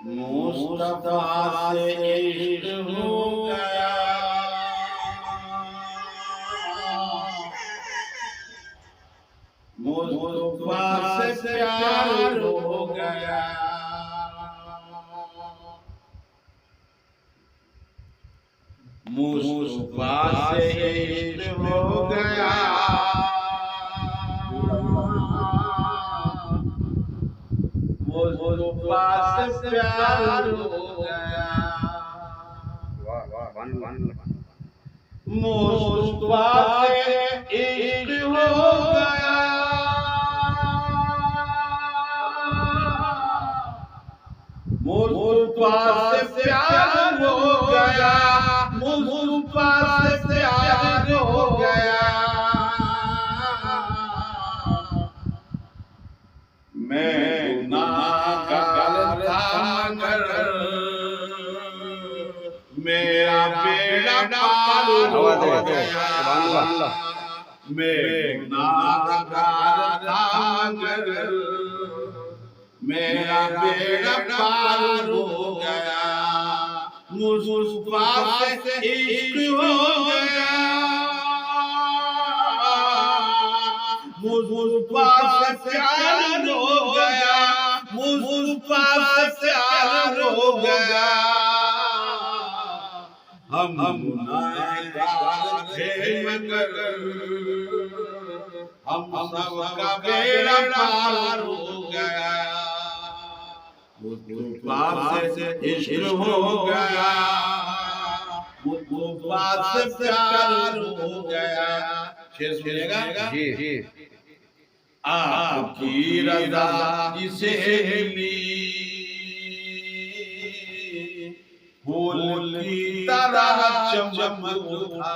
مصطفیٰ سے عشق ہو گیا، مصطفیٰ سے پیار ہو گیا، مصطفیٰ سے عشق ہو گیا، مصطفیٰ سے پیار ہو گیا، مصطفیٰ سے عشق ہو گیا، مصطفیٰ سے پیار ہو گیا، مصطفیٰ سے پیار ہو گیا، میں گناہگار تھا مگر میرا بیڑا پار ہو گیا، میں گناہگار تھا مگر میرا بیڑا پار ہو گیا، مصطفیٰ سے عشق ہو گیا، مصطفیٰ سے پیار ہو گیا، مصطفیٰ سے پیار ہو گیا، ہم گناہگار تھے مگر ہم سب کا بیڑا پار ہو گیا، مصطفیٰ سے عشق ہو گیا، مصطفیٰ سے پیار ہو گیا، شعر سنیے گا؟ جی جی۔ آپ کی رضا جسے ملی پھول کی طرح چمک اٹھا،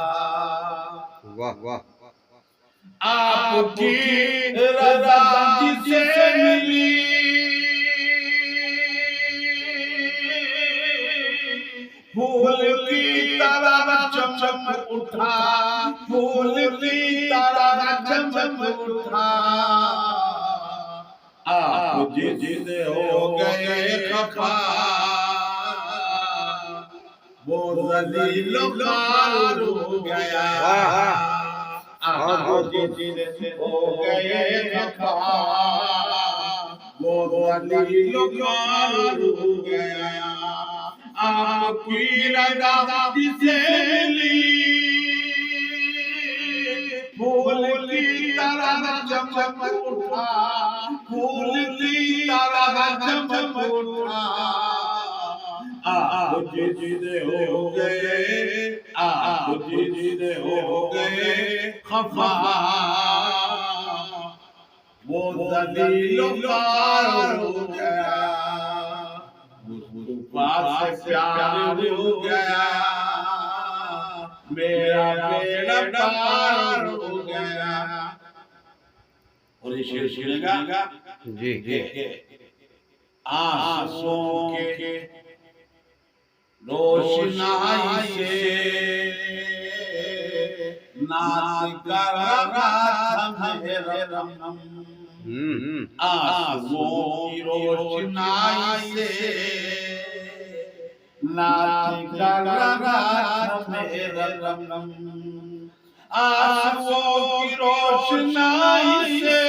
واہ واہ، آپ کی رضا جسے ملی پھول کی طرح چمک اٹھا، پھول کی طرح چمک اٹھا، آپ جس سے ہو گئے خفا وہ ذلیل و خوار ہو گیا، آپ جس سے ہو گئے خفا وہ ذلیل و خوار ہو گیا، آپ کی رضا جسے ملی پھول کی طرح چمک اٹھا، پھول کی طرح چمک اٹھا، آپ جس سے ہو گئے، آپ جس سے ہو گئے خفا وہ ذلیل و خوار ہو گیا، مصطفیٰ سے پیار ہو گیا، میرا بیڑا پار ہو گیا، اور یہ شعر سنے گا؟ جی جی۔ آنسوں کے روشنائی سے ناز کر رہا تھا میرا غم، آنسوں کی روشنائی سے ناز کر رہا تھا میرا غم، آنسوں کی روشنائی سے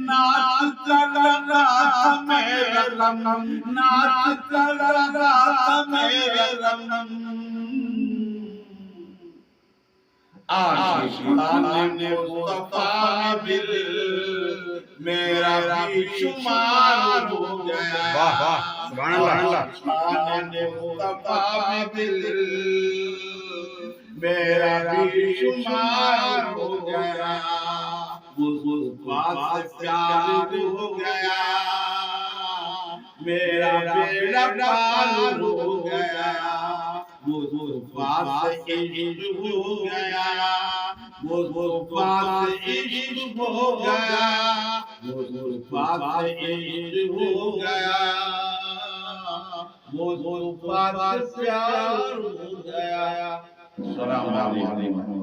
ناز کر رہا تھا میرا غم، ناز کر رہا تھا میرا غم، عاشقان مصطفیٰ بل میرا بھی شمار ہو گیا، عاشقان مصطفیٰ بل میرا بھی شمار ہو گیا، مصطفیٰ سے پیار ہو گیا، میرا بیڑا پار ہو گیا، مصطفیٰ سے عشق ہو گیا، مصطفیٰ سے عشق ہو گیا، مصطفیٰ سے عشق ہو گیا، مصطفیٰ سے پیار ہو گیا۔ السلام علیکم۔